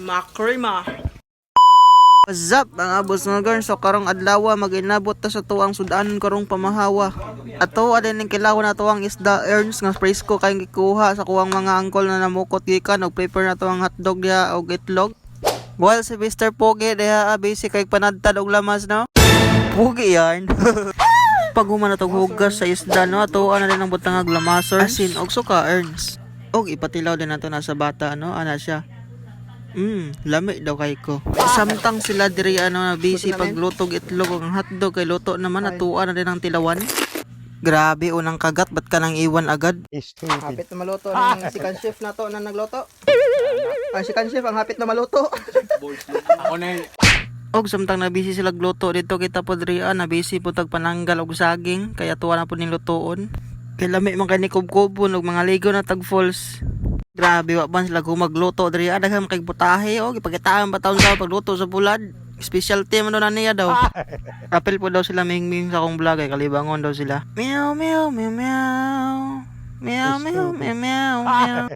Makrima. What's up mga boss nga girl? So karong adlaw mag-inabot ta sa tuwang sudanan karong pamahawa. Ato adin ning kilaw na tuwang isda Ernst nga presko kay gikuha sa kuwang mga angkol na namukot gikan og prepare na tuwang hotdog diha og itlog. Well si Mr. Pogi diha busy kay panadtad og lamas no. Pogi yarn. Pag human na tong hugas sa isda no, ato ana din ang butang aglamasor asin og suka Ernst. Og ipatilaw din nato na sa bata no, ana siya. Lami daw kay ko. Samtang sila diri na busy paglutog itlog ang hotdog kay luto naman atuan na din ang tilawan. Grabe unang kagat ba't ka nang iwan agad? Hapit na maluto ng second chef na to na nagluto. Ang second chef ang hapit na maluto. Ako na Og samtang na busy sila gluto dito kita po diri na busy po tag pananggal og saging kaya tuwa na po ning lutoon. Kay lami man kay ni kubkubon og mga ligo na tag falls. Grabe wa ban sila gumagluto diri daghang kay butahe og ipagitaan ba taon sa pagluto sa bulad. Specialty man na niya daw. Apel po daw sila mingming sa akong vlog kay kalibangon daw sila. Meow meow meow meow. Meow meow meow meow.